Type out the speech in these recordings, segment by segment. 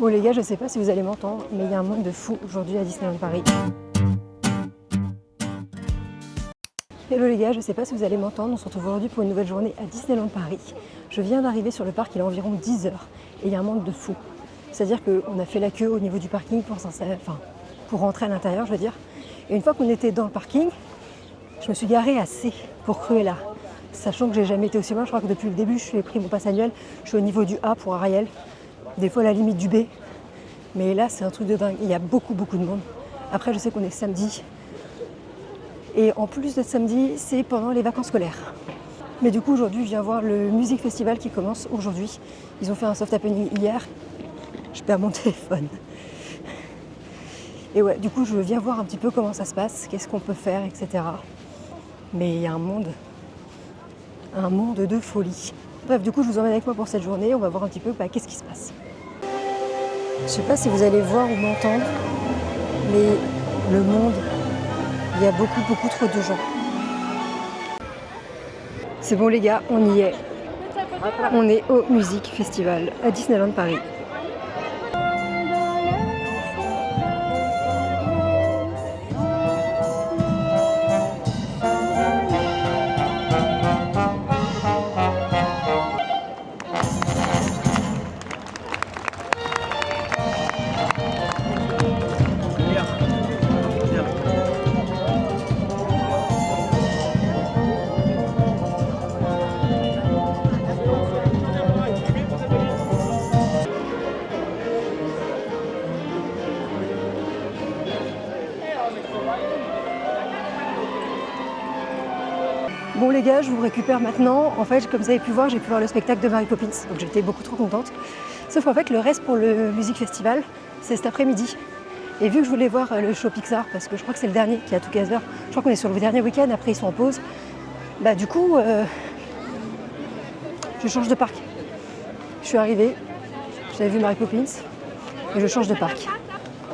Bon les gars, je sais pas si vous allez m'entendre, mais il y a un monde de fou aujourd'hui à Disneyland Paris. Hello les gars, je sais pas si vous allez m'entendre, on se retrouve aujourd'hui pour une nouvelle journée à Disneyland Paris. Je viens d'arriver sur le parc, il est environ 10 h et il y a un monde de fou. C'est-à-dire qu'on a fait la queue au niveau du parking pour rentrer à l'intérieur, je veux dire. Et une fois qu'on était dans le parking, je me suis garée assez pour Cruella. Sachant que j'ai jamais été aussi loin, je crois que depuis le début, je suis pris mon pass annuel, je suis au niveau du A pour Ariel, des fois à la limite du B. Mais là, c'est un truc de dingue, il y a beaucoup de monde. Après, je sais qu'on est samedi. Et en plus de samedi, c'est pendant les vacances scolaires. Mais du coup, aujourd'hui, je viens voir le Music Festival qui commence aujourd'hui. Ils ont fait un soft happening hier. Je perds mon téléphone. Et ouais, du coup, je viens voir un petit peu comment ça se passe, qu'est-ce qu'on peut faire, etc. Mais il y a un monde de folie. Bref, du coup, je vous emmène avec moi pour cette journée. On va voir un petit peu qu'est-ce qui se passe. Je sais pas si vous allez voir ou m'entendre, mais le monde, il y a beaucoup trop de gens. C'est bon les gars, on y est. On est au Music Festival à Disneyland Paris. Bon les gars, je vous récupère maintenant. En fait, comme vous avez pu voir, j'ai pu voir le spectacle de Mary Poppins, donc j'étais beaucoup trop contente. Sauf qu'en fait, le reste pour le Music Festival, c'est cet après-midi. Et vu que je voulais voir le show Pixar, parce que je crois que c'est le dernier qui est à Together, je crois qu'on est sur le dernier week-end, après ils sont en pause, bah du coup, je change de parc. Je suis arrivée, j'avais vu Mary Poppins, et je change de parc.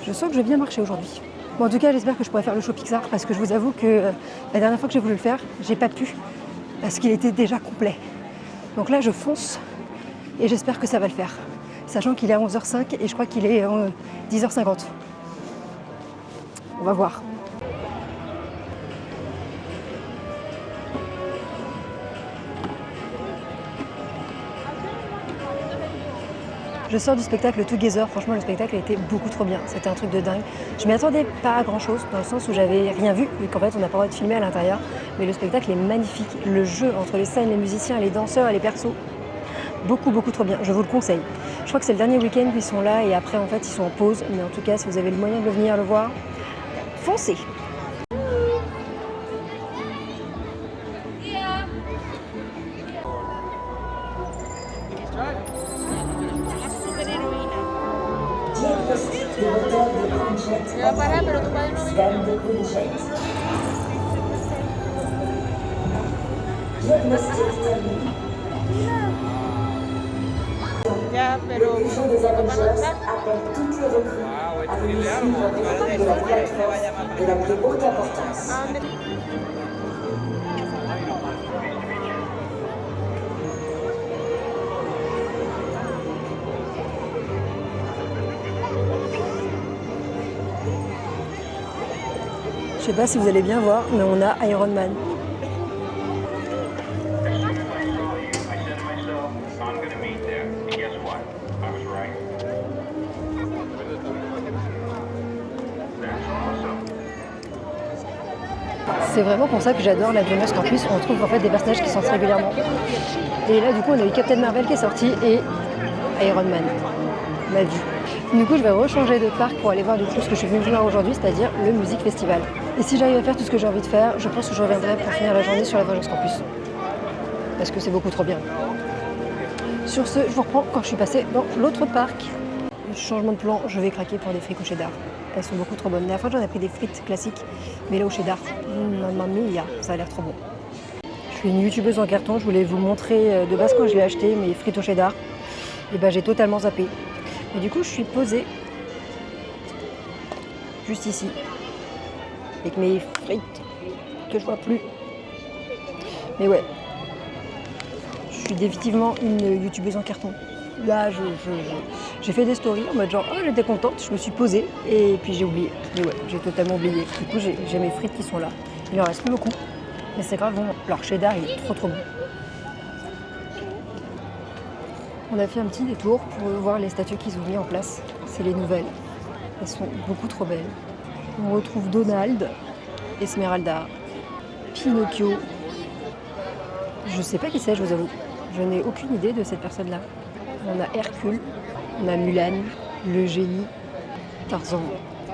Je sens que je vais bien marcher aujourd'hui. Bon, en tout cas, j'espère que je pourrai faire le show Pixar parce que je vous avoue que la dernière fois que j'ai voulu le faire, j'ai pas pu parce qu'il était déjà complet. Donc là, je fonce et j'espère que ça va le faire. Sachant qu'il est à 11h05 et je crois qu'il est 10h50. On va voir. Je sors du spectacle Together, franchement le spectacle a été beaucoup trop bien, c'était un truc de dingue. Je m'y attendais pas à grand chose, dans le sens où j'avais rien vu, vu qu'en fait on n'a pas le droit de filmer à l'intérieur, mais le spectacle est magnifique. Le jeu entre les scènes, les musiciens, les danseurs et les persos, beaucoup trop bien, je vous le conseille. Je crois que c'est le dernier week-end qu'ils sont là et après en fait ils sont en pause, mais en tout cas si vous avez le moyen de venir le voir, foncez! Diagnostic de moteur de Queen Jet. Scan de Queen Jet. Diagnostic terminé. Le Peugeot des Avengers appelle toutes les recrues à venir suivre des fouilles de la Black Force de la plus haute importance. Je sais pas si vous allez bien voir, mais on a Iron Man. C'est vraiment pour ça que j'adore la Dreamers Campus, on trouve en fait des personnages qui sortent régulièrement. Et là du coup on a eu Captain Marvel qui est sorti et Iron Man, ma vie. Du coup je vais rechanger de parc pour aller voir du coup ce que je suis venue voir aujourd'hui, c'est-à-dire le Music Festival. Et si j'arrive à faire tout ce que j'ai envie de faire, je pense que je reviendrai pour finir la journée sur la Dreamers Campus. Parce que c'est beaucoup trop bien. Sur ce, je vous reprends quand je suis passée dans l'autre parc. Changement de plan, je vais craquer pour des frites au cheddar. Elles sont beaucoup trop bonnes. La dernière fois j'en ai pris des frites classiques, mais là au cheddar, mamma mia, ça a l'air trop bon. Je suis une youtubeuse en carton, je voulais vous montrer de base quand je l'ai acheté, mes frites au cheddar. Et ben j'ai totalement zappé. Et du coup je suis posée juste ici avec mes frites que je vois plus. Mais ouais, je suis définitivement une youtubeuse en carton. Là, j'ai fait des stories en mode genre, oh, j'étais contente, je me suis posée et puis j'ai oublié. Mais ouais, j'ai totalement oublié. Du coup, j'ai mes frites qui sont là. Il en reste plus beaucoup, mais c'est grave bon. Leur cheddar, il est trop bon. On a fait un petit détour pour voir les statues qu'ils ont mis en place. C'est les nouvelles. Elles sont beaucoup trop belles. On retrouve Donald, Esmeralda, Pinocchio. Je sais pas qui c'est, je vous avoue. Je n'ai aucune idée de cette personne-là. On a Hercule, on a Mulan, le génie, Tarzan,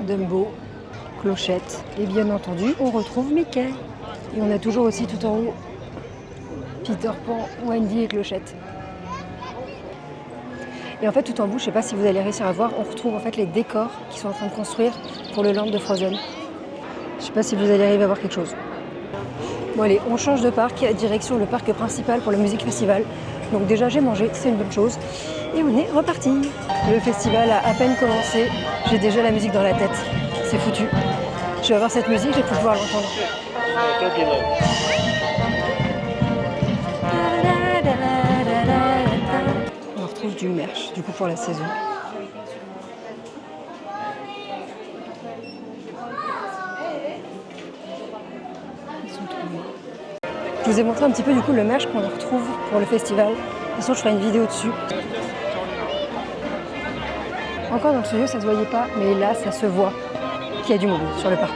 Dumbo, Clochette. Et bien entendu, on retrouve Mickey. Et on a toujours aussi tout en haut Peter Pan, Wendy et Clochette. Et en fait, tout en bout, je ne sais pas si vous allez réussir à voir, on retrouve en fait les décors qu'ils sont en train de construire pour le land de Frozen. Je ne sais pas si vous allez arriver à voir quelque chose. Bon allez, on change de parc, direction le parc principal pour le Music Festival. Donc déjà j'ai mangé, c'est une bonne chose. Et on est reparti. Le festival a à peine commencé, j'ai déjà la musique dans la tête. C'est foutu. Je vais avoir cette musique, je vais pouvoir l'entendre. On retrouve du merch, du coup pour la saison. Je vous ai montré un petit peu du coup le merch qu'on retrouve pour le festival. De toute façon, je ferai une vidéo dessus. Encore dans le studio, ça se voyait pas, mais là, ça se voit qu'il y a du monde sur le parc.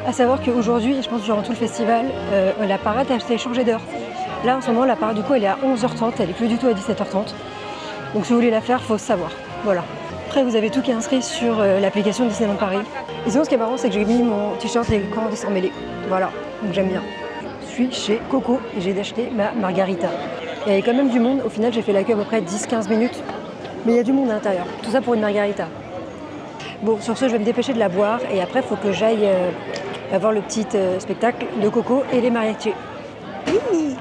À savoir qu'aujourd'hui, et je pense durant tout le festival, la parade a été changée d'heure. Là, en ce moment, la parade du coup, elle est à 11h30, elle est plus du tout à 17h30. Donc si vous voulez la faire, il faut savoir. Voilà. Après, vous avez tout qui est inscrit sur l'application Disneyland Paris. Et sinon, ce qui est marrant, c'est que j'ai mis mon t-shirt et quand ils sont mêlés. Voilà, donc j'aime bien. Je suis chez Coco et j'ai acheté ma margarita. Il y avait quand même du monde. Au final, j'ai fait la queue à peu près 10-15 minutes. Mais il y a du monde à l'intérieur. Tout ça pour une margarita. Bon, sur ce, je vais me dépêcher de la boire. Et après, il faut que j'aille voir le petit spectacle de Coco et les mariachis. Oui.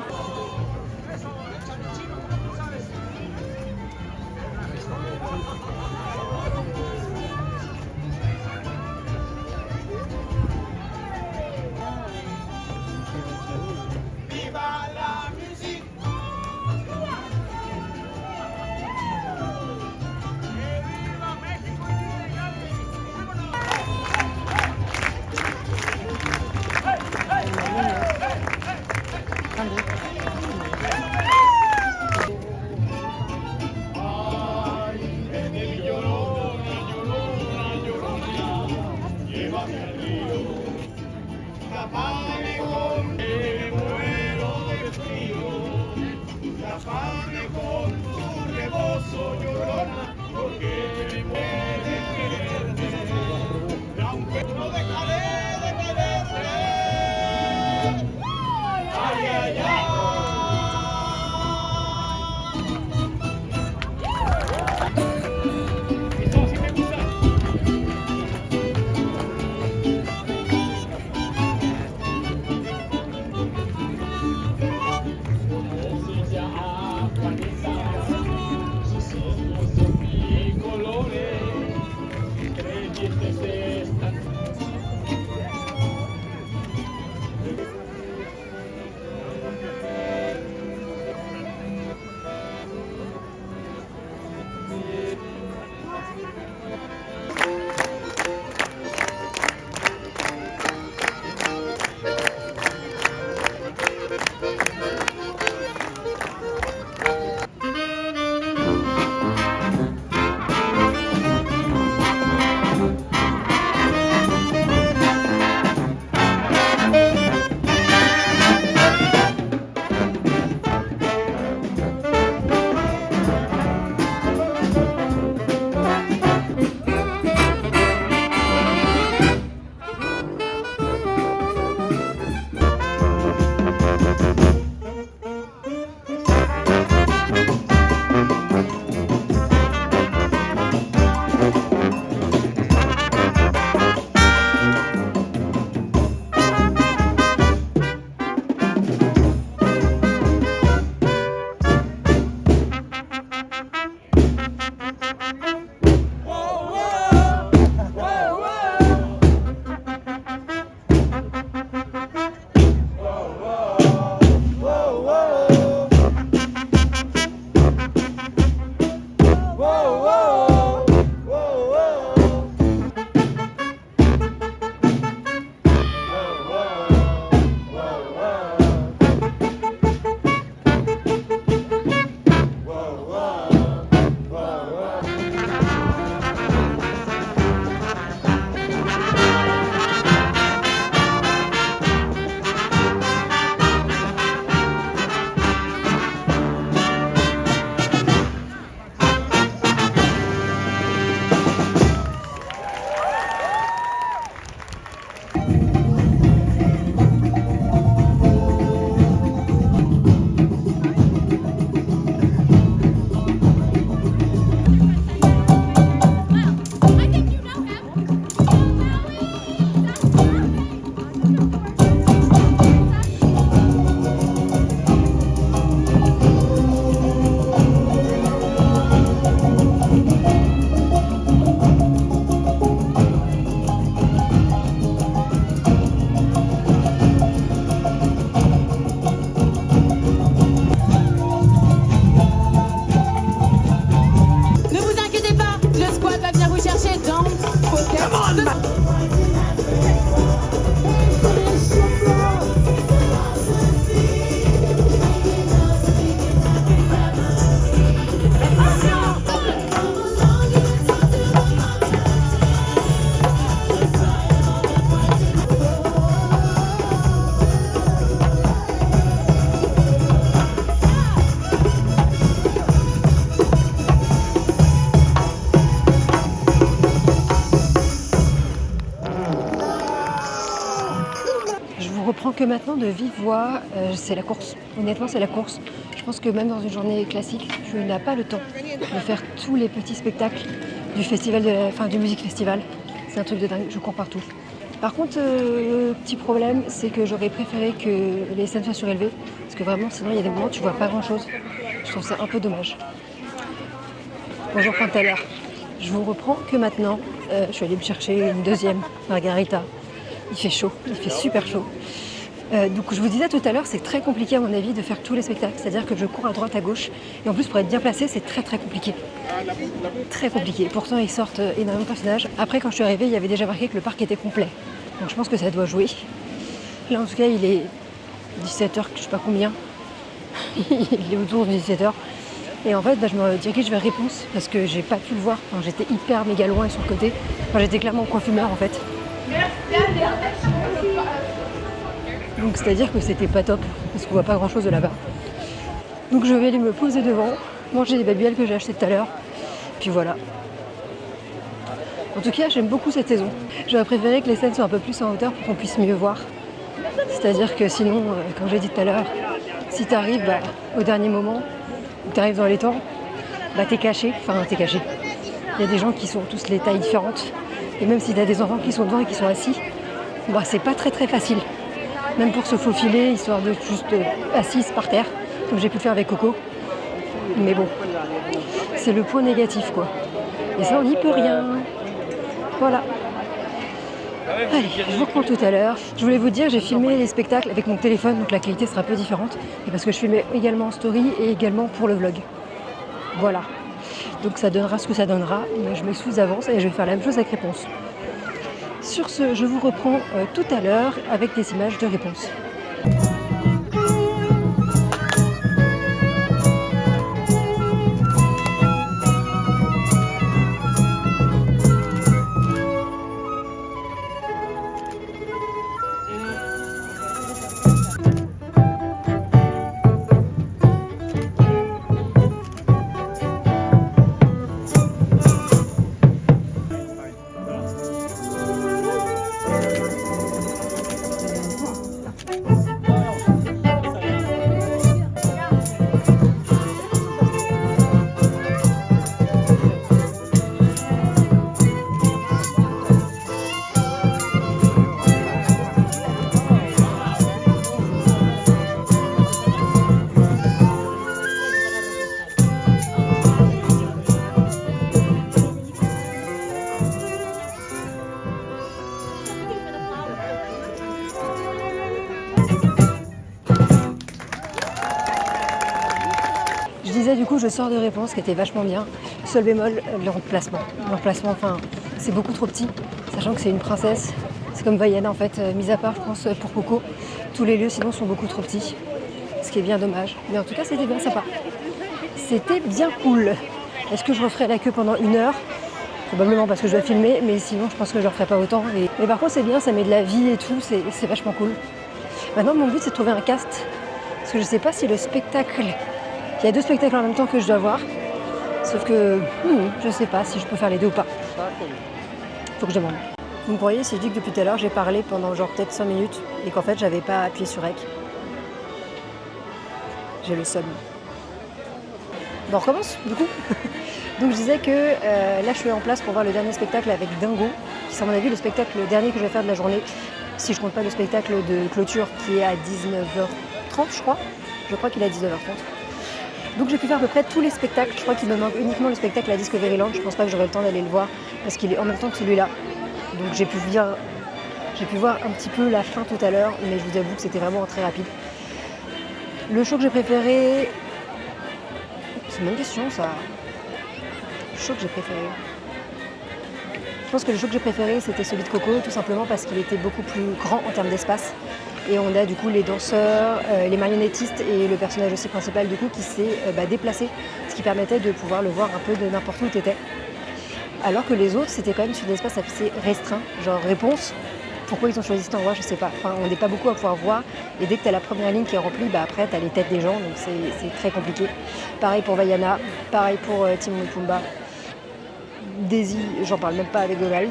Le squad va venir vous chercher dans Pocket. reprends que maintenant de vive voix, c'est la course. Honnêtement, c'est la course. Je pense que même dans une journée classique, tu n'as pas le temps de faire tous les petits spectacles du festival, du musique festival. C'est un truc de dingue, je cours partout. Par contre, petit problème, c'est que j'aurais préféré que les scènes soient surélevées, parce que vraiment, sinon, il y a des moments où tu vois pas grand-chose. Je trouve ça un peu dommage. Bonjour Pantaleur. Je vous reprends que maintenant. Je suis allée me chercher une deuxième margarita. Il fait chaud, il fait super chaud. Donc je vous disais tout à l'heure, c'est très compliqué à mon avis de faire tous les spectacles. C'est-à-dire que je cours à droite, à gauche. Et en plus, pour être bien placé, c'est très très compliqué. Très compliqué. Pourtant, ils sortent énormément de personnages. Après, quand je suis arrivée, il y avait déjà marqué que le parc était complet. Donc je pense que ça doit jouer. Là, en tout cas, il est 17h, je sais pas combien. Il est autour de 17h. Et en fait, je me dirige vers Réponse parce que j'ai pas pu le voir. Enfin, j'étais hyper méga loin et sur le côté. Enfin, j'étais clairement au coin fumeur en fait. Donc c'est-à-dire que c'était pas top parce qu'on voit pas grand-chose de là-bas. Donc je vais aller me poser devant, manger des babioles que j'ai achetées tout à l'heure. Puis voilà. En tout cas, j'aime beaucoup cette saison. J'aurais préféré que les scènes soient un peu plus en hauteur pour qu'on puisse mieux voir. C'est-à-dire que sinon, comme j'ai dit tout à l'heure, si tu arrives au dernier moment, tu arrives dans les temps, t'es caché. Enfin, t'es caché. Il y a des gens qui sont tous les tailles différentes. Et même si tu as des enfants qui sont devant et qui sont assis, c'est pas très très facile. Même pour se faufiler, histoire de juste assise par terre, comme j'ai pu le faire avec Coco. Mais bon, c'est le point négatif quoi. Et ça, on n'y peut rien. Voilà. Allez, je vous reprends tout à l'heure. Je voulais vous dire, j'ai filmé les spectacles avec mon téléphone, donc la qualité sera un peu différente. Et parce que je filmais également en story et également pour le vlog. Voilà. Donc ça donnera ce que ça donnera, mais je m'excuse d'avance et je vais faire la même chose avec Réponse. Sur ce, je vous reprends tout à l'heure avec des images de Réponse. Du coup, je sors de Réponse qui était vachement bien. Seul bémol, l'emplacement. L'emplacement, c'est beaucoup trop petit, sachant que c'est une princesse. C'est comme Vaiana en fait, mis à part, je pense, pour Coco. Tous les lieux, sinon, sont beaucoup trop petits. Ce qui est bien dommage. Mais en tout cas, c'était bien sympa. C'était bien cool. Est-ce que je referai la queue pendant 1 heure ? Probablement parce que je dois filmer, mais sinon, je pense que je ne referai pas autant. Mais par contre, c'est bien, ça met de la vie et tout, c'est vachement cool. Maintenant, mon but, c'est de trouver un cast. Parce que je ne sais pas si le spectacle... Il y a 2 spectacles en même temps que je dois voir. Sauf que je sais pas si je peux faire les 2 ou pas. Faut que je demande. Vous me croyez si je dis que depuis tout à l'heure j'ai parlé pendant genre peut-être 5 minutes et qu'en fait j'avais pas appuyé sur REC. J'ai le seum. Bon, on recommence du coup. Donc je disais que là je suis en place pour voir le dernier spectacle avec Dingo, qui c'est à mon avis le spectacle dernier que je vais faire de la journée, si je compte pas le spectacle de clôture qui est à 19h30 je crois. Je crois qu'il est à 19h30. Donc j'ai pu faire à peu près tous les spectacles. Je crois qu'il me manque uniquement le spectacle à Discoveryland. Je pense pas que j'aurai le temps d'aller le voir parce qu'il est en même temps que celui-là. Donc j'ai pu voir un petit peu la fin tout à l'heure, mais je vous avoue que c'était vraiment très rapide. Le show que j'ai préféré... C'est une bonne question ça. Le show que j'ai préféré... pense que le show que j'ai préféré, c'était celui de Coco, tout simplement parce qu'il était beaucoup plus grand en termes d'espace. Et on a du coup les danseurs, les marionnettistes et le personnage aussi principal du coup qui s'est déplacé, ce qui permettait de pouvoir le voir un peu de n'importe où tu étais. Alors que les autres, c'était quand même sur des espaces assez restreints, genre Réponse. Pourquoi ils ont choisi cet endroit, je sais pas. Enfin, on n'est pas beaucoup à pouvoir voir. Et dès que tu as la première ligne qui est remplie, après tu as les têtes des gens, donc c'est très compliqué. Pareil pour Vaiana, pareil pour Timon et Pumba. Daisy, j'en parle même pas avec Donald.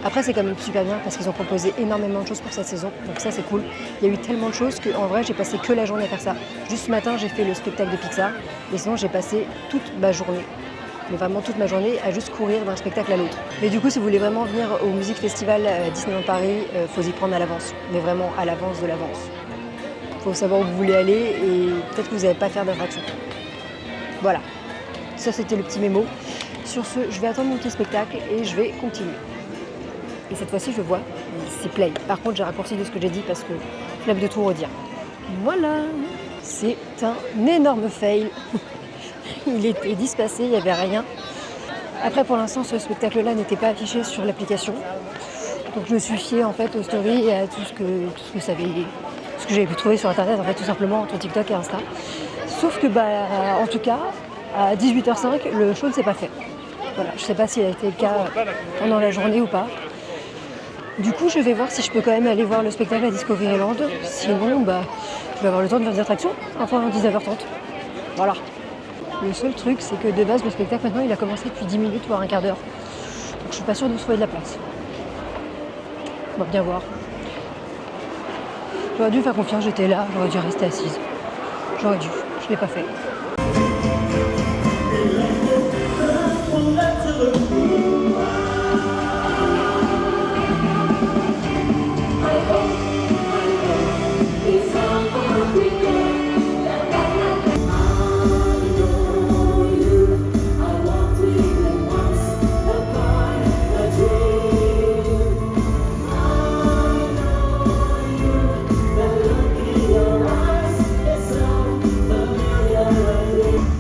Après, c'est quand même super bien parce qu'ils ont proposé énormément de choses pour cette saison, donc ça c'est cool. Il y a eu tellement de choses qu'en vrai, j'ai passé que la journée à faire ça. Juste ce matin, j'ai fait le spectacle de Pixar, et sinon j'ai passé toute ma journée, mais vraiment toute ma journée, à juste courir d'un spectacle à l'autre. Mais du coup, si vous voulez vraiment venir au Music Festival Disneyland Paris, faut y prendre à l'avance, mais vraiment à l'avance de l'avance. Faut savoir où vous voulez aller et peut-être que vous n'allez pas faire d'attraction. Voilà, ça c'était le petit mémo. Sur ce, je vais attendre mon petit spectacle et je vais continuer. Et cette fois-ci, je vois, c'est play. Par contre, j'ai raccourci de ce que j'ai dit parce que flemme de tout redire. Voilà, c'est un énorme fail. Il était dispatché, il n'y avait rien. Après, pour l'instant, ce spectacle-là n'était pas affiché sur l'application. Donc, je me suis fiée en fait aux stories et à tout ce que j'avais pu trouver sur Internet, en fait, tout simplement entre TikTok et Insta. Sauf que, en tout cas, à 18h05, le show ne s'est pas fait. Voilà, je ne sais pas s'il a été le cas pendant la journée ou pas. Du coup, je vais voir si je peux quand même aller voir le spectacle à Discoveryland. Sinon, je vais avoir le temps de faire des attractions, enfin à 19h30. Voilà. Le seul truc, c'est que de base, le spectacle, maintenant, il a commencé depuis 10 minutes, voire un quart d'heure. Donc, je suis pas sûre de trouver de la place. On va bien voir. J'aurais dû me faire confiance, j'étais là, j'aurais dû rester assise. J'aurais dû, je l'ai pas fait.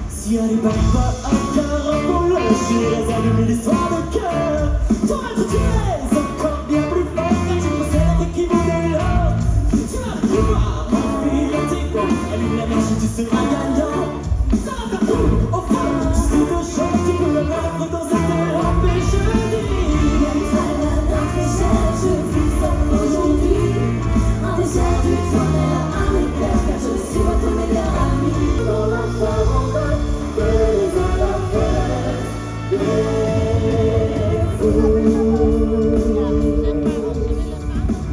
Si on n'est pas un cœur pour lâcher, allumer l'histoire de cœur. Toi, tu es encore bien plus fort quand tu possèdes qui vous de l'or. Tu vas pouvoir enfuir tes goûts, allume la magie, tu seras gagnant. Ça va faire tout au fond, tu sais de choses, tu peux le mettre dans un terrain, mais je dis. Même toi, la fraîcheur, je vis comme aujourd'hui. Un désert du tonnerre, un éclair, car je suis votre meilleur ami. Dans la forêt.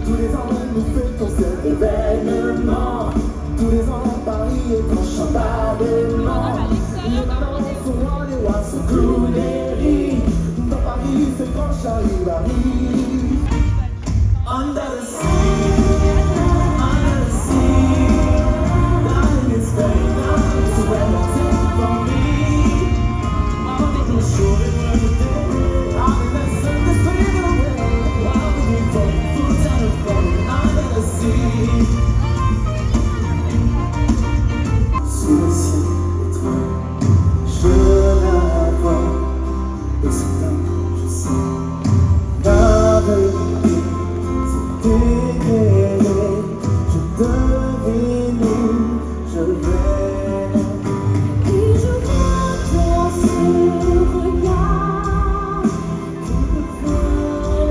Tous les ans nous fêtons cet événement. Tous les ans Paris est en chambardement. Les ballons sont rois, les rois sont clous, les riz. Dans Paris c'est grand charivari. Under the sea, under the sea. Darling, it's very nice to wear the tent from me. Sous le ciel étoile, je la vois, et soudain je sais, la vérité s'est décalée, je devine, je vais. Et je vois dans ce regard, que peut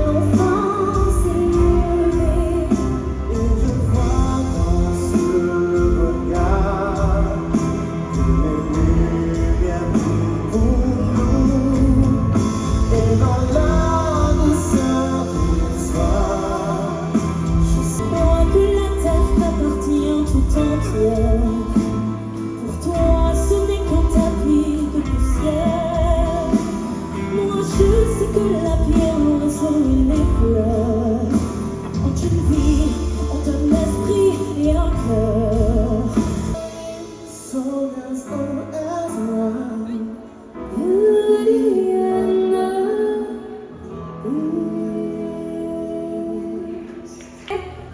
l'enfant s'élever, et je vois dans ce regard et dans la douceur du soir, je sais que la terre t'appartient tout entière. Pour toi, ce n'est qu'un tapis de poussière. Moi, je sais que la pierre, l'oiseau et les fleurs ont une vie, ont un esprit et un cœur. So as old as mine, beauty and the beast.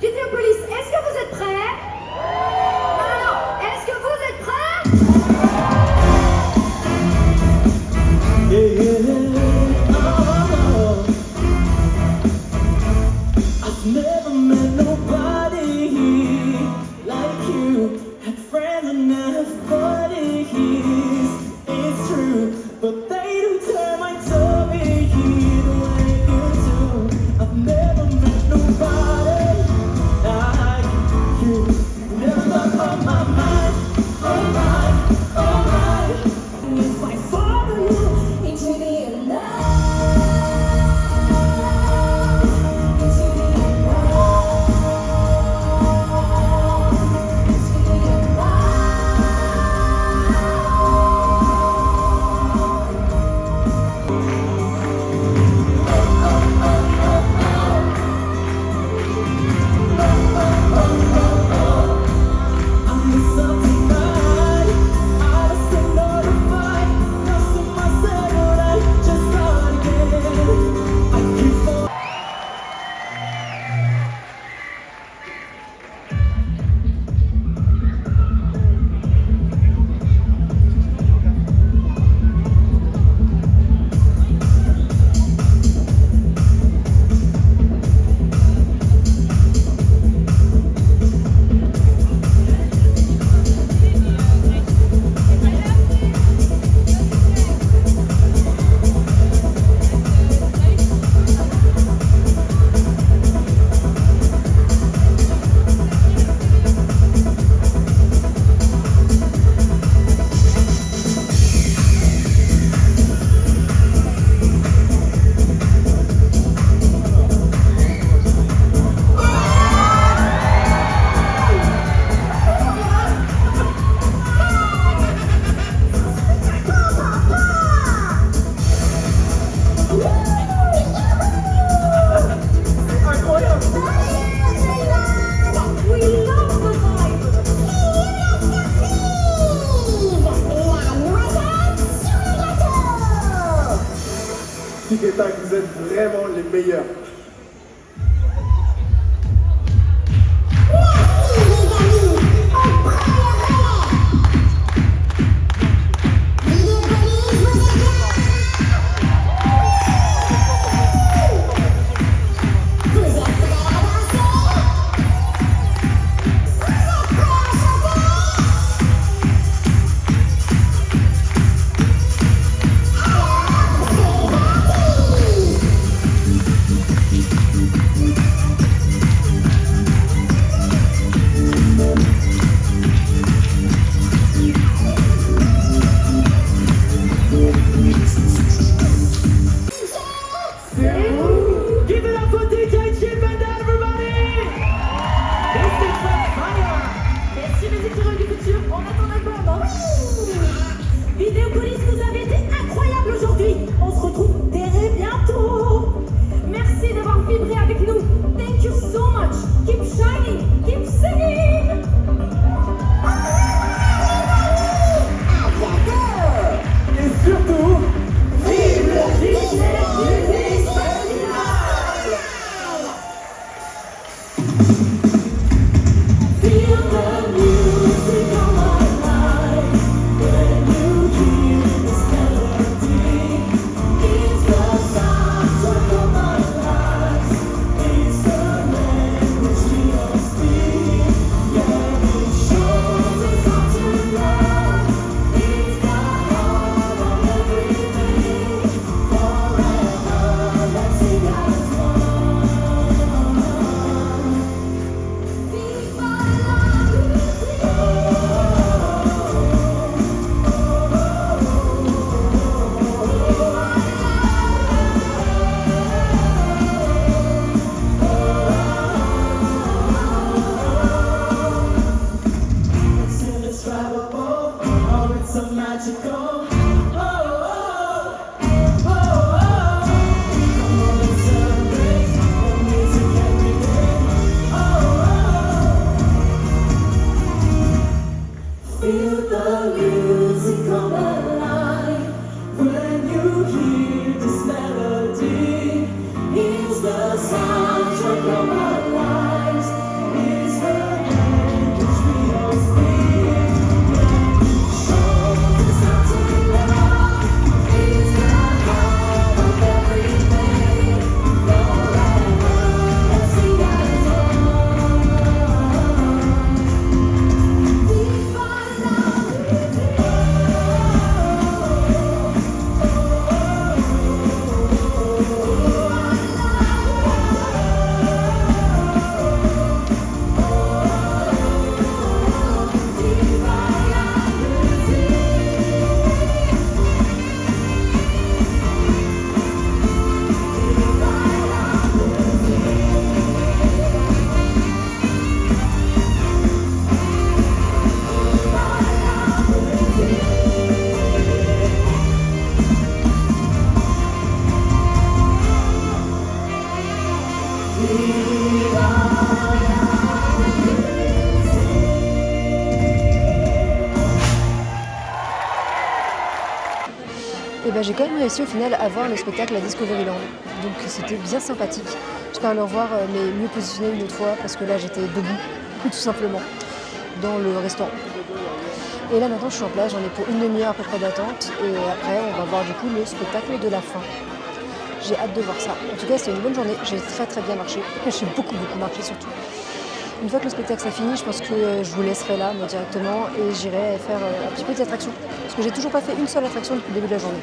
Vidéopolis, est-ce que vous êtes prêts? Non, est-ce que vous êtes prêts? Yeah, yeah, oh, oh. spectacle, vous êtes vraiment les meilleurs. Vidéopolis, vous avez été incroyable aujourd'hui. On se retrouve très bientôt. Merci d'avoir vibré avec nous. Thank you so much. Keep shining, keep singing. Et surtout, Vive le Disney Music Festival. Feel the music come alive when you hear this melody. It's the soundtrack of our lives. It's the language we all speak. Yeah, it shows us how to love. It's the heart of everything. Forever, let's sing as one. Viva la It's indescribable, oh, it's so magical. Oh, oh, oh, oh. Come on, let's celebrate the music every day. Oh, oh. Feel the music come alive when you hear this melody. It's the soundtrack of our lives. It's the language we all speak. Shows us how to love. It's the heart of everything. Forever, let's sing as one. Viva la Et ben, j'ai quand même réussi au final à voir le spectacle à Discoveryland. Donc c'était bien sympathique. J'espère le revoir, mais mieux positionné une autre fois parce que là j'étais debout, tout simplement, dans le restaurant. Et là maintenant je suis en place, j'en ai pour une demi-heure à peu près d'attente. Et après on va voir du coup le spectacle de la fin. J'ai hâte de voir ça. En tout cas c'était une bonne journée, j'ai très bien marché. J'ai beaucoup marché surtout. Une fois que le spectacle sera fini, je pense que je vous laisserai là moi, directement et j'irai faire un petit peu des attractions. Parce que j'ai toujours pas fait une seule attraction depuis le début de la journée.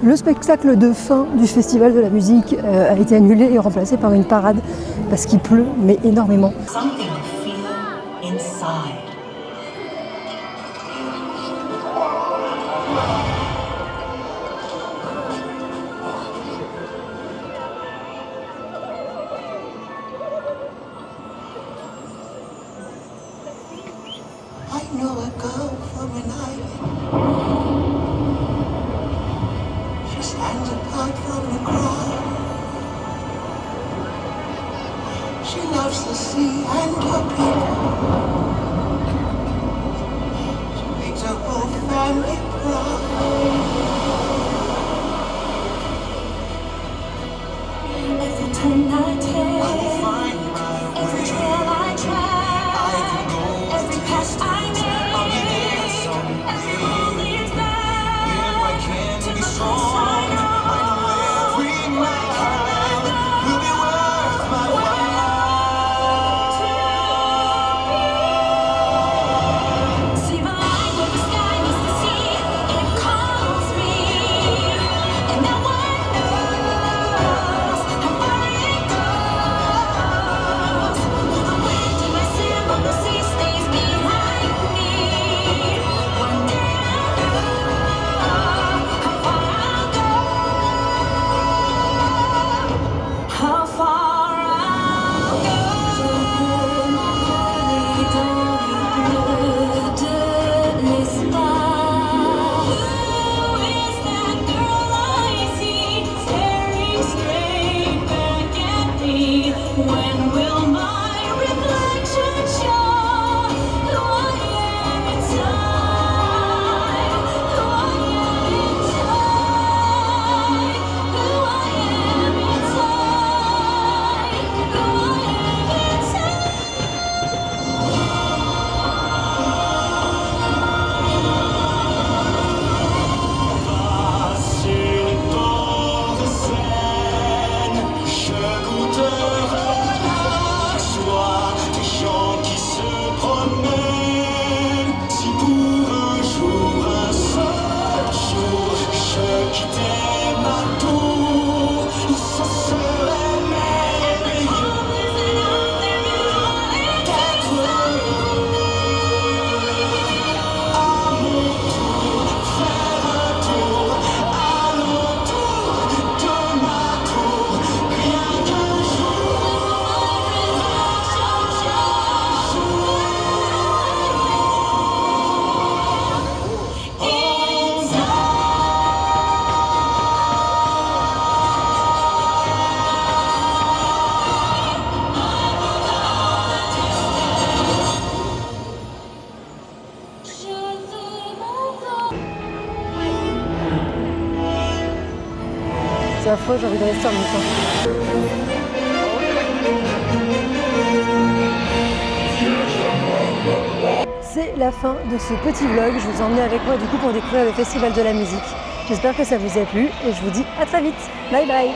Le spectacle de fin du Festival de la musique a été annulé et remplacé par une parade parce qu'il pleut, mais énormément. Something I feel inside. I know a girl from an island. She stands apart from the crowd. She loves the sea and her people. She makes her whole family proud. Every turn I take, every trail I track, every pass I make, every road leads back to the place I know. See the line where the sky meets the sea, it calls me, and no one knows how far it goes. The wind in my sail, but the sea stays behind me. One day I'll know how far I'll go, how far I'll go. Who is that girl I see staring straight back at me? When will my reflection show who I am inside? Who I am inside? Who I am inside? Who I am inside? Sur le bord de Seine, je goûterai la joie des gens qui se promènent. Si pour un jour, un seul jour, je quittais ma tour, ce serait merveilleux d'être heureux. À mon tour, faire un tour, alentour de ma tour, rien qu'un C'est affreux, j'ai envie de rester en même temps. C'est la fin de ce petit vlog. Je vous ai emmené avec moi du coup pour découvrir le Festival de la musique. J'espère que ça vous a plu et je vous dis à très vite. Bye bye.